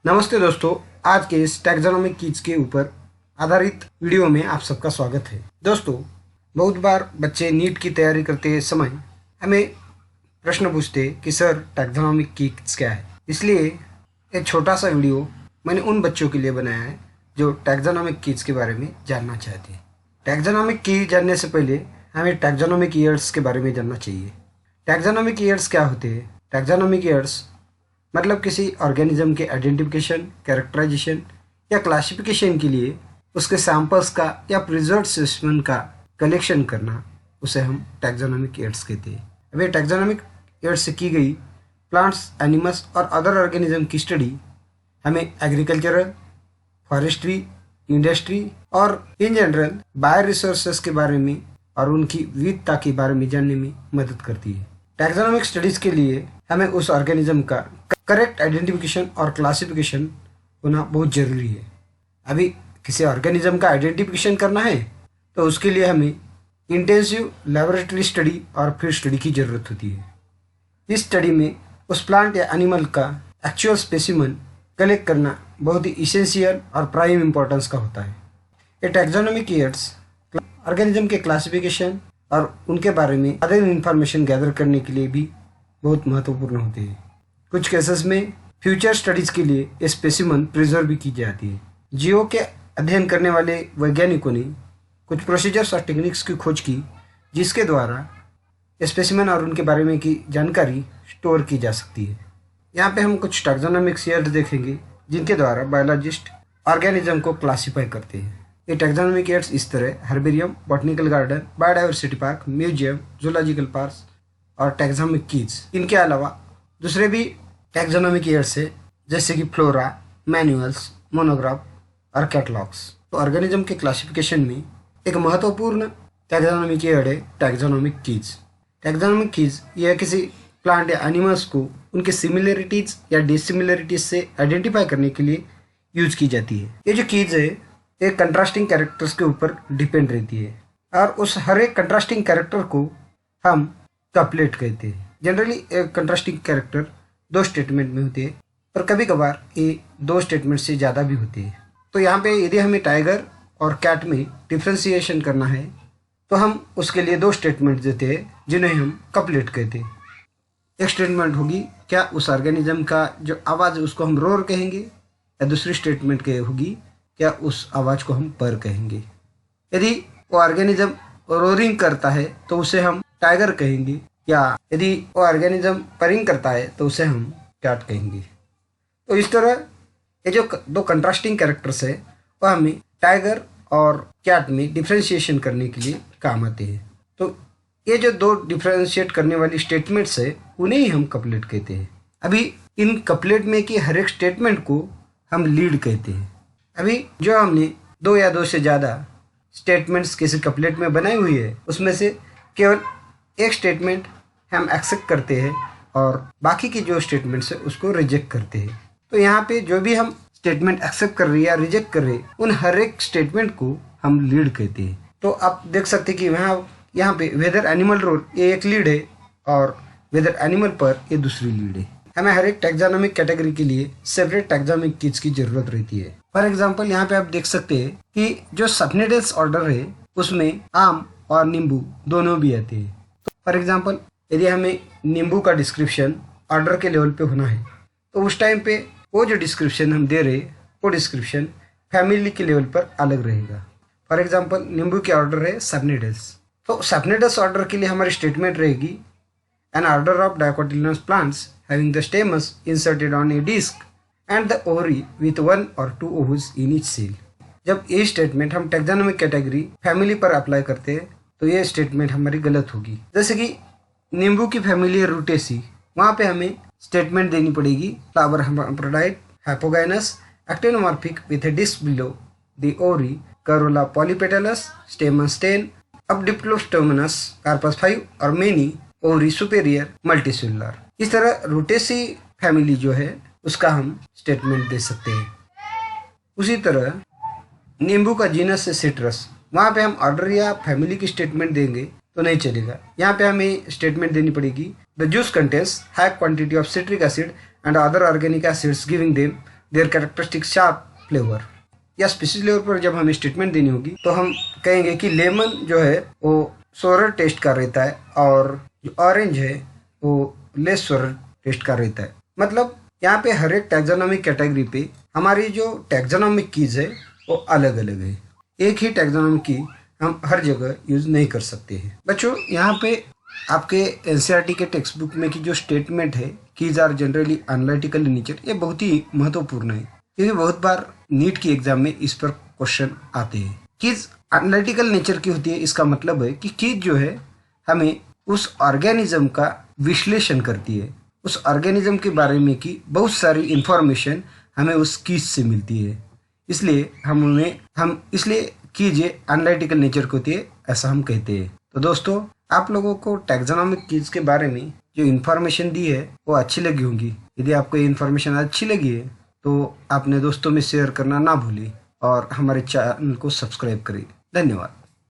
नमस्ते दोस्तों, आज के इस टैक्सोनॉमिक कीज के ऊपर आधारित वीडियो में आप सबका स्वागत है। दोस्तों, बहुत बार बच्चे नीट की तैयारी करते समय हमें प्रश्न पूछते कि सर टैक्सोनॉमिक कीज क्या है। इसलिए एक छोटा सा वीडियो मैंने उन बच्चों के लिए बनाया है जो टैक्सोनॉमिक कीज के बारे में जानना चाहते हैं। टैक्सोनॉमिक की जानने से पहले हमें टैक्सोनॉमिक ईयर्स के बारे में जानना चाहिए। टैक्सोनॉमिक ईयर्स क्या होते हैं? टैक्सोनॉमिक ईयर्स मतलब किसी ऑर्गेनिज्म के आइडेंटिफिकेशन, कैरेक्टराइजेशन या क्लासिफिकेशन के लिए उसके सैंपल्स का या प्रिजर्व्ड स्पेसिमेन का कलेक्शन करना, उसे हम टैक्सोनॉमिक एड्स कहते हैं। अब ये टैक्सोनॉमिक एड्स से की गई प्लांट्स, एनिमल्स और अदर ऑर्गेनिज्म की स्टडी हमें एग्रीकल्चरल, फॉरेस्ट्री, इंडस्ट्री और इन जनरल बायो रिसोर्सेस के बारे में और उनकी विविधता के बारे में जानने में मदद करती है। टैक्सोनॉमिक स्टडीज के लिए हमें उस ऑर्गेनिज्म का करेक्ट आइडेंटिफिकेशन और क्लासिफिकेशन होना बहुत जरूरी है। अभी किसी ऑर्गेनिज्म का आइडेंटिफिकेशन करना है तो उसके लिए हमें इंटेंसिव लेबोरेटरी स्टडी और फील्ड स्टडी की ज़रूरत होती है। इस स्टडी में उस प्लांट या एनिमल का एक्चुअल स्पेसिमन कलेक्ट करना बहुत ही इसेंशियल और प्राइम इम्पोर्टेंस का होता है। ये टैक्सोनॉमिक ईयर्स ऑर्गेनिज्म के क्लासिफिकेशन और उनके बारे में अदर इंफॉर्मेशन गैदर करने के लिए भी बहुत महत्वपूर्ण होते हैं। कुछ केसेस में फ्यूचर स्टडीज के लिए ये स्पेसिमन प्रिजर्व भी की जाती है। जीवों के अध्ययन करने वाले वैज्ञानिकों ने कुछ प्रोसीजर्स और टेक्निक्स की खोज की जिसके द्वारा स्पेसिमन और उनके बारे में की जानकारी स्टोर की जा सकती है। यहाँ पे हम कुछ टैक्सोनॉमिक ईयर्स देखेंगे जिनके द्वारा बायोलॉजिस्ट ऑर्गेनिज्म को क्लासीफाई करते हैं। ये टैक्सोनॉमिक ईयर्स इस तरह herbarium, botanical garden, biodiversity park, museum, zoological park और टैक्सोनॉमिक कीज। इनके अलावा दूसरे भी टैक्सोनॉमिक ईयर्स है जैसे कि फ्लोरा, मैनुअल्स, मोनोग्राफ और कैटलॉग्स। तो ऑर्गेनिज्म के क्लासिफिकेशन में एक महत्वपूर्ण टैक्सोनॉमिक ईयर है टैक्सोनॉमिक कीज। टैक्सोनॉमिक कीज यह किसी प्लांट या एनिमल्स को उनके सिमिलरिटीज या डिसिमिलरिटीज से आइडेंटिफाई करने के लिए यूज की जाती है। ये जो कीज है एक कंट्रास्टिंग कैरेक्टर्स के ऊपर डिपेंड रहती है और उस हर एक कंट्रास्टिंग कैरेक्टर को हम कपलेट कहते हैं। जनरली एक कंट्रास्टिंग कैरेक्टर दो स्टेटमेंट में होते हैं और कभी कभार ये दो स्टेटमेंट से ज़्यादा भी होते हैं। तो यहाँ पे यदि हमें टाइगर और कैट में डिफ्रेंसिएशन करना है तो हम उसके लिए दो स्टेटमेंट देते हैं जिन्हें हम कपलेट कहते हैं। एक स्टेटमेंट होगी क्या उस ऑर्गेनिज्म का जो आवाज़ उसको हम रोर कहेंगे, या दूसरी स्टेटमेंट के होगी क्या उस आवाज़ को हम पर कहेंगे। यदि वो ऑर्गेनिज्म रोरिंग करता है तो उसे हम टाइगर कहेंगे, या यदि वो ऑर्गेनिज्म परिंग करता है तो उसे हम कैट कहेंगे। तो इस तरह ये जो दो कंट्रास्टिंग कैरेक्टर्स है वो हमें टाइगर और कैट में डिफ्रेंशिएशन करने के लिए काम आते हैं। तो ये जो दो डिफ्रेंशिएट करने वाली स्टेटमेंट्स है उन्हें ही हम कपलेट कहते हैं। अभी इन कपलेट में की हर एक स्टेटमेंट को हम लीड कहते हैं। अभी जो हमने दो या दो से ज़्यादा स्टेटमेंट्स किसी कपलेट में बनाई हुई है उसमें से केवल एक स्टेटमेंट हम एक्सेप्ट करते हैं और बाकी की जो स्टेटमेंट्स है उसको रिजेक्ट करते हैं। तो यहाँ पे जो भी हम स्टेटमेंट एक्सेप्ट कर रहे हैं या रिजेक्ट कर रहे हैं उन हर एक स्टेटमेंट को हम लीड कहते हैं। तो आप देख सकते हैं कि यहाँ पे वेदर एनिमल रोल ये एक लीड है और वेदर एनिमल पर ये दूसरी लीड है। हमें हर एक टैक्सोनॉमिक कैटेगरी के लिए सेपरेट टैक्सोनॉमिक कीज की जरूरत रहती है। फॉर एग्जाम्पल यहाँ पे आप देख सकते हैं कि जो सबनेडल्स ऑर्डर है उसमें आम और नींबू दोनों भी आते हैं। तो फॉर एग्जाम्पल यदि हमें नींबू का डिस्क्रिप्शन ऑर्डर के लेवल पे होना है तो उस टाइम पे वो जो डिस्क्रिप्शन हम दे रहे वो डिस्क्रिप्शन फैमिली के लेवल पर अलग रहेगा। फॉर एग्जाम्पल नींबू के ऑर्डर है सबनेडल्स, तो सबनेडल्स ऑर्डर के लिए हमारी स्टेटमेंट रहेगी an order of dicotyledonous plants having the stamens inserted on a disc and the ovary with 1 or 2 ovules in each cell। जब ये स्टेटमेंट हम टैक्सोनॉमिक कैटेगरी फैमिली पर अप्लाई करते हैं तो ये स्टेटमेंट हमारी गलत होगी। जैसे कि नींबू की फैमिली है रूटेसी, वहाँ पे हमें स्टेटमेंट देनी पड़ेगी flower hermaphrodite, hypogynous, actinomorphic with a disc below the ovary, corolla polypetalous, stamen stain, abdiplostomenous, carpus 5 और many ovary superior multicellular। इस तरह रूटेसी फैमिली जो है उसका हम स्टेटमेंट दे सकते हैं। उसी तरह नींबू का जीनस है सिट्रस, वहाँ पे हम ऑर्डर या फैमिली की स्टेटमेंट देंगे तो नहीं चलेगा। यहाँ पे हमें स्टेटमेंट देनी पड़ेगी the juice contains high quantity of citric acid and other organic acids giving them there characteristic sharp flavour. या स्पीसीज लेवल पर जब हमें स्टेटमेंट देनी होगी तो हम कहेंगे कि लेमन जो है वो सोरर टेस्ट का रहता है और जो ऑरेंज है वो लेस सोरर टेस्ट का रहता है। मतलब यहाँ पे हर एक टैक्सोनॉमिक कैटेगरी पे हमारी जो टैक्सोनॉमिक कीज है वो अलग अलग है। एक ही टैक्सोनॉमिक की हम हर जगह यूज नहीं कर सकते हैं। बच्चों यहाँ पे आपके एनसीईआरटी के टेक्स्ट बुक में की जो स्टेटमेंट है keys are generally analytical in nature, ये बहुत ही महत्वपूर्ण है क्योंकि बहुत बार नीट की एग्जाम में इस पर क्वेश्चन आते हैं। कीज एनालिटिकल नेचर की होती है, इसका मतलब है कि कीज जो है हमें उस ऑर्गेनिज्म का विश्लेषण करती है, उस ऑर्गेनिज्म के बारे में की बहुत सारी इंफॉर्मेशन हमें उस कीज से मिलती है। इसलिए हम इसलिए कीज एनालिटिकल नेचर को होती है ऐसा हम कहते हैं। तो दोस्तों आप लोगों को टैक्सोनॉमिक कीज के बारे में जो इन्फॉर्मेशन दी है वो अच्छी लगी होंगी। यदि आपको ये इन्फॉर्मेशन अच्छी लगी है तो अपने दोस्तों में शेयर करना ना भूलें और हमारे चैनल को सब्सक्राइब करें। धन्यवाद।